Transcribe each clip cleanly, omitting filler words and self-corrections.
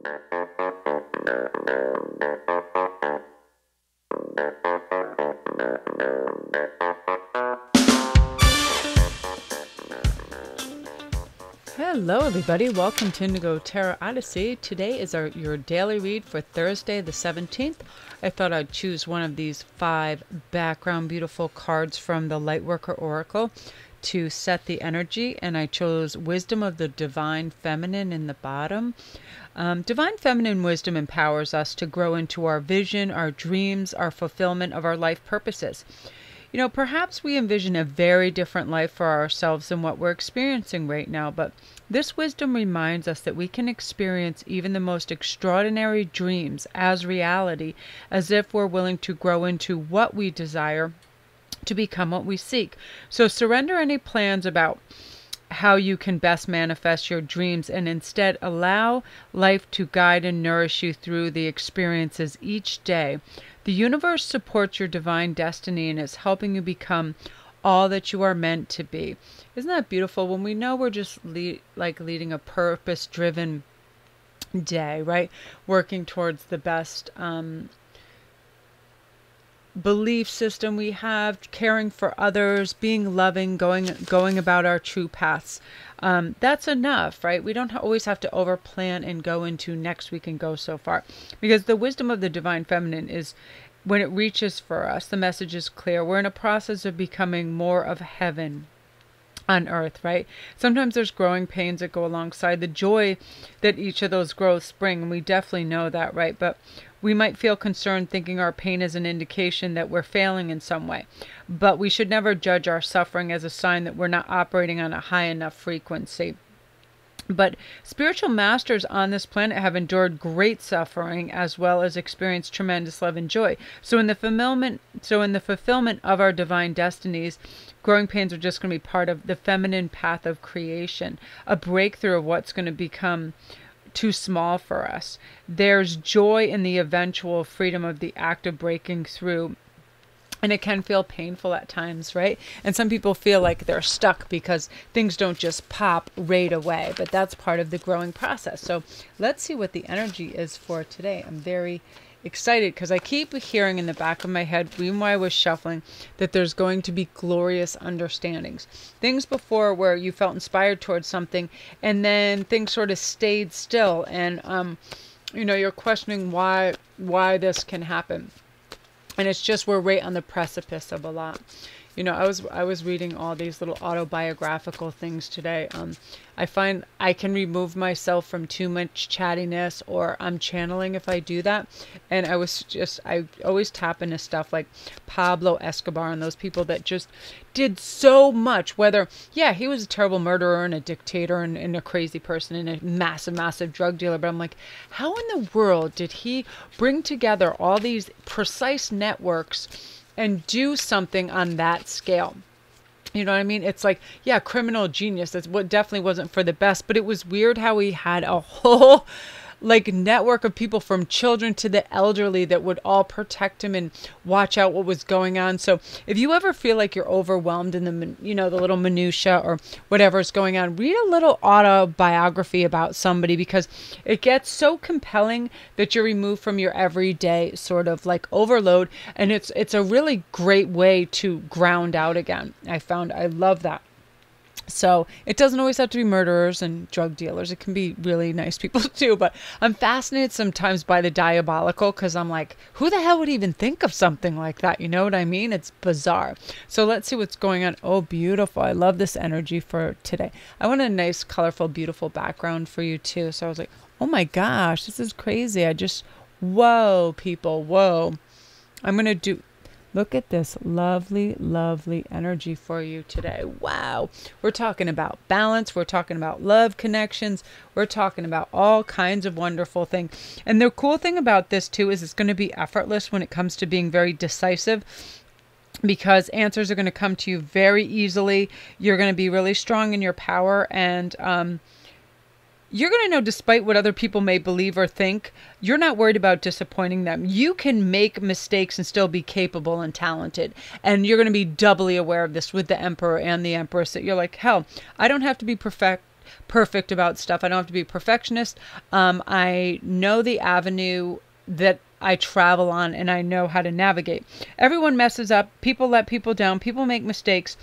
Hello everybody, welcome to Indigo Tarot Odyssey. Today is your daily read for Thursday the 17th. I thought I'd choose one of these 5 background beautiful cards from the Lightworker Oracle to set the energy, and I chose Wisdom of the Divine Feminine in the bottom. Divine Feminine wisdom empowers us to grow into our vision, our dreams, our fulfillment of our life purposes. You know, perhaps we envision a very different life for ourselves than what we're experiencing right now, but this wisdom reminds us that we can experience even the most extraordinary dreams as reality, as if we're willing to grow into what we desire to become what we seek. So surrender any plans about how you can best manifest your dreams and instead allow life to guide and nourish you through the experiences each day. The universe supports your divine destiny and is helping you become all that you are meant to be. Isn't that beautiful? When we know we're just leading a purpose-driven day, right? Working towards the best belief system we have, caring for others, being loving, going about our true paths. That's enough, right? We don't always have to overplan and go into next week and go so far, because the wisdom of the divine feminine is when it reaches for us, the message is clear. We're in a process of becoming more of heaven on earth, right? Sometimes there's growing pains that go alongside the joy that each of those growths bring, and we definitely know that, right? But we might feel concerned thinking our pain is an indication that we're failing in some way. But we should never judge our suffering as a sign that we're not operating on a high enough frequency. But spiritual masters on this planet have endured great suffering as well as experienced tremendous love and joy. So in the fulfillment of our divine destinies, growing pains are just going to be part of the feminine path of creation, a breakthrough of what's going to become too small for us. There's joy in the eventual freedom of the act of breaking through. And it can feel painful at times, right? And some people feel like they're stuck because things don't just pop right away. But that's part of the growing process. So let's see what the energy is for today. I'm very excited because I keep hearing in the back of my head, even while I was shuffling, that there's going to be glorious understandings. Things before where you felt inspired towards something and then things sort of stayed still. And, you know, you're questioning why this can happen. And it's just we're right on the precipice of a lot. You know, I was reading all these little autobiographical things today. I find I can remove myself from too much chattiness, or I'm channeling if I do that. And I always tap into stuff like Pablo Escobar and those people that just did so much. Whether, yeah, he was a terrible murderer and a dictator and a crazy person and a massive, massive drug dealer. But I'm like, how in the world did he bring together all these precise networks and do something on that scale? You know what I mean? It's like, yeah, criminal genius. That's what definitely wasn't for the best, but it was weird how he had a whole network of people from children to the elderly that would all protect him and watch out what was going on. So if you ever feel like you're overwhelmed in the little minutia or whatever is going on, read a little autobiography about somebody, because it gets so compelling that you're removed from your everyday sort of like overload. And it's a really great way to ground out again. I love that. So it doesn't always have to be murderers and drug dealers. It can be really nice people too. But I'm fascinated sometimes by the diabolical, because I'm like, who the hell would even think of something like that? You know what I mean? It's bizarre. So let's see what's going on. Oh, beautiful. I love this energy for today. I want a nice, colorful, beautiful background for you too. So I was like, oh my gosh, this is crazy. Whoa, people, whoa. Look at this lovely, lovely energy for you today. Wow. We're talking about balance. We're talking about love connections. We're talking about all kinds of wonderful things. And the cool thing about this too is it's going to be effortless when it comes to being very decisive, because answers are going to come to you very easily. You're going to be really strong in your power, and you're going to know, despite what other people may believe or think, you're not worried about disappointing them. You can make mistakes and still be capable and talented. And you're going to be doubly aware of this with the Emperor and the Empress, that you're like, hell, I don't have to be perfect about stuff. I don't have to be a perfectionist. I know the avenue that I travel on, and I know how to navigate. Everyone messes up. People let people down. People make mistakes.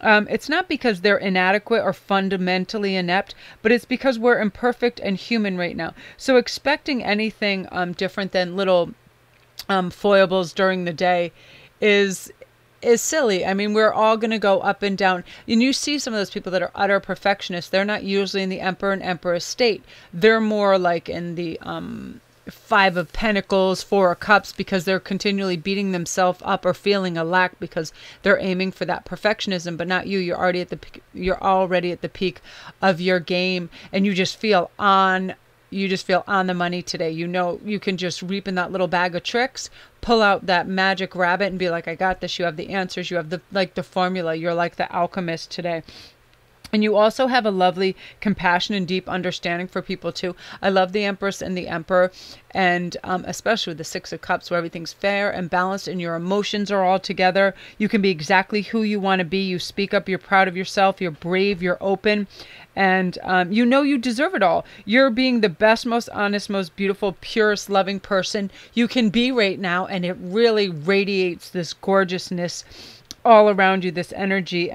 It's not because they're inadequate or fundamentally inept, but it's because we're imperfect and human right now. So expecting anything different than little foibles during the day is silly. I mean, we're all going to go up and down. And you see some of those people that are utter perfectionists. They're not usually in the Emperor and Empress state. They're more like in the Five of Pentacles, Four of Cups, because they're continually beating themselves up or feeling a lack because they're aiming for that perfectionism. But not you. You're already at the you're already at the peak of your game, and you just feel on the money today. You know, you can just reap in that little bag of tricks, pull out that magic rabbit and be like, I got this. You have the answers. You have the formula. You're like the alchemist today. And you also have a lovely compassion and deep understanding for people too. I love the Empress and the Emperor, and especially with the Six of Cups, where everything's fair and balanced and your emotions are all together. You can be exactly who you want to be. You speak up. You're proud of yourself. You're brave. You're open. And you know you deserve it all. You're being the best, most honest, most beautiful, purest, loving person you can be right now. And it really radiates this gorgeousness all around you, this energy.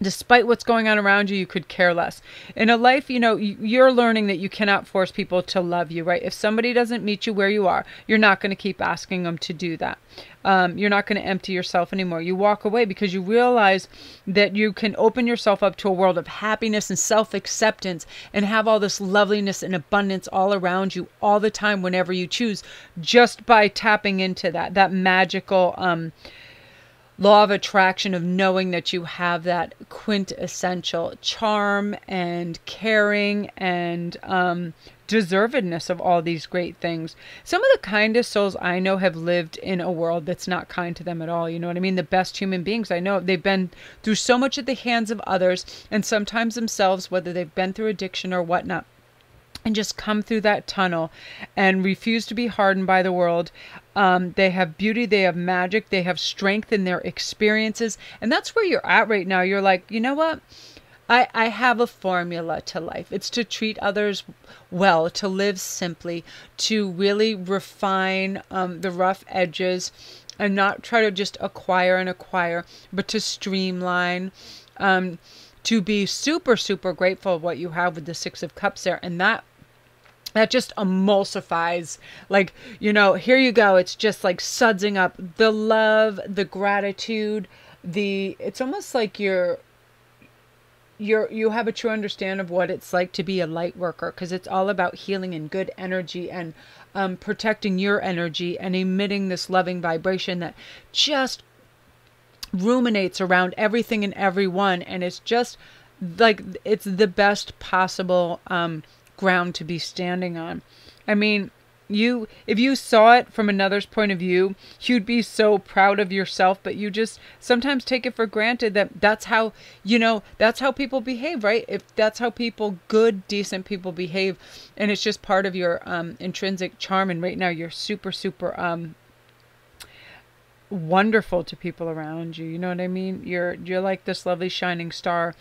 Despite what's going on around you, you could care less. In a life, you know, you're learning that you cannot force people to love you, right? If somebody doesn't meet you where you are, you're not going to keep asking them to do that. You're not going to empty yourself anymore. You walk away because you realize that you can open yourself up to a world of happiness and self-acceptance and have all this loveliness and abundance all around you all the time whenever you choose, just by tapping into that magical law of attraction of knowing that you have that quintessential charm and caring and deservedness of all these great things. Some of the kindest souls I know have lived in a world that's not kind to them at all. You know what I mean? The best human beings I know, they've been through so much at the hands of others and sometimes themselves, whether they've been through addiction or whatnot, and just come through that tunnel and refuse to be hardened by the world. They have beauty, they have magic, they have strength in their experiences. And that's where you're at right now. You're like, you know what? I have a formula to life. It's to treat others well, to live simply, to really refine the rough edges and not try to just acquire, but to streamline, to be super, super grateful of what you have with the Six of Cups there. And that just emulsifies, like, you know, here you go. It's just like sudsing up the love, the gratitude, it's almost like you have a true understanding of what it's like to be a light worker, because it's all about healing and good energy and protecting your energy and emitting this loving vibration that just ruminates around everything and everyone. And it's just like, it's the best possible ground to be standing on. I mean, if you saw it from another's point of view, you'd be so proud of yourself, but you just sometimes take it for granted that that's how, you know, that's how people behave, right? If that's how good, decent people behave, and it's just part of your intrinsic charm. And right now you're super, super wonderful to people around you. You know what I mean? You're like this lovely shining star.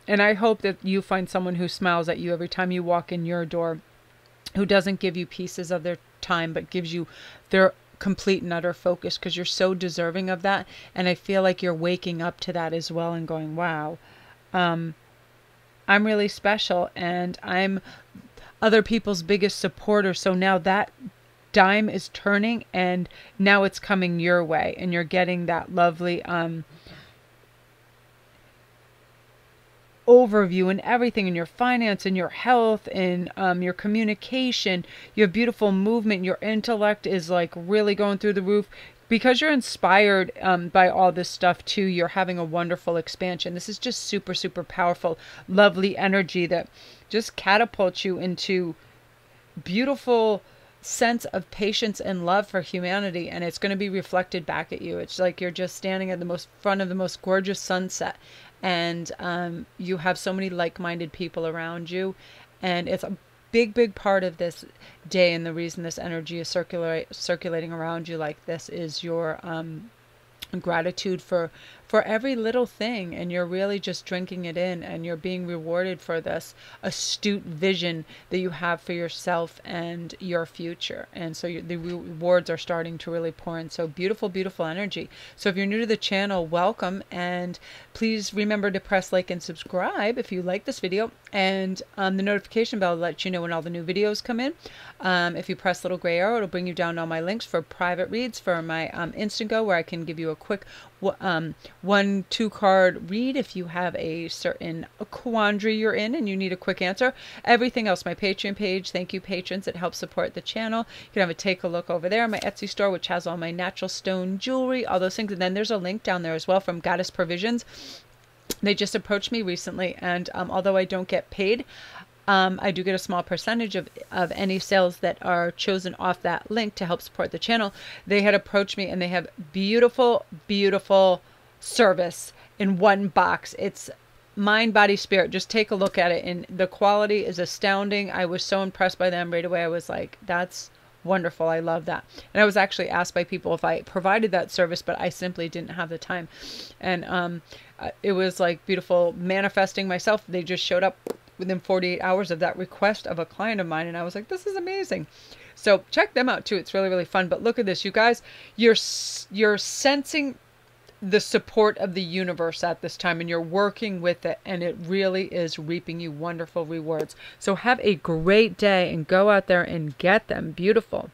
And I hope that you find someone who smiles at you every time you walk in your door, who doesn't give you pieces of their time, but gives you their complete and utter focus, because you're so deserving of that. And I feel like you're waking up to that as well and going, wow, I'm really special and I'm other people's biggest supporter. So now that dime is turning and now it's coming your way and you're getting that lovely overview and everything in your finance and your health and your communication. You have beautiful movement. Your intellect is like really going through the roof because you're inspired by all this stuff too. You're having a wonderful expansion. This is just super, super powerful, lovely energy that just catapults you into beautiful sense of patience and love for humanity, and it's going to be reflected back at you. It's like you're just standing at the front of the most gorgeous sunset, and you have so many like-minded people around you, and it's a big part of this day. And the reason this energy is circulating around you like this is your gratitude for every little thing, and you're really just drinking it in, and you're being rewarded for this astute vision that you have for yourself and your future. And so the rewards are starting to really pour in. So beautiful, beautiful energy. So if you're new to the channel, welcome, and please remember to press like and subscribe if you like this video, and the notification bell will let you know when all the new videos come in. If you press little gray arrow, it'll bring you down to all my links for private reads, for my Instantgo, where I can give you a quick 1-2 card read if you have a certain quandary you're in and you need a quick answer. Everything else, my Patreon page, thank you patrons, it helps support the channel. You can have a take a look over there. My Etsy store, which has all my natural stone jewelry, all those things. And then there's a link down there as well from Goddess Provisions. They just approached me recently, and although I don't get paid, I do get a small percentage of any sales that are chosen off that link to help support the channel. They had approached me, and they have beautiful, beautiful service in one box. It's mind, body, spirit. Just take a look at it, and the quality is astounding. I was so impressed by them right away. I was like, that's wonderful. I love that. And I was actually asked by people if I provided that service, but I simply didn't have the time. And it was like beautiful manifesting myself. They just showed up within 48 hours of that request of a client of mine, and I was like, this is amazing. So check them out too. It's really, really fun. But look at this, you guys. You're sensing the support of the universe at this time, and you're working with it, and it really is reaping you wonderful rewards. So have a great day, and go out there and get them. Beautiful.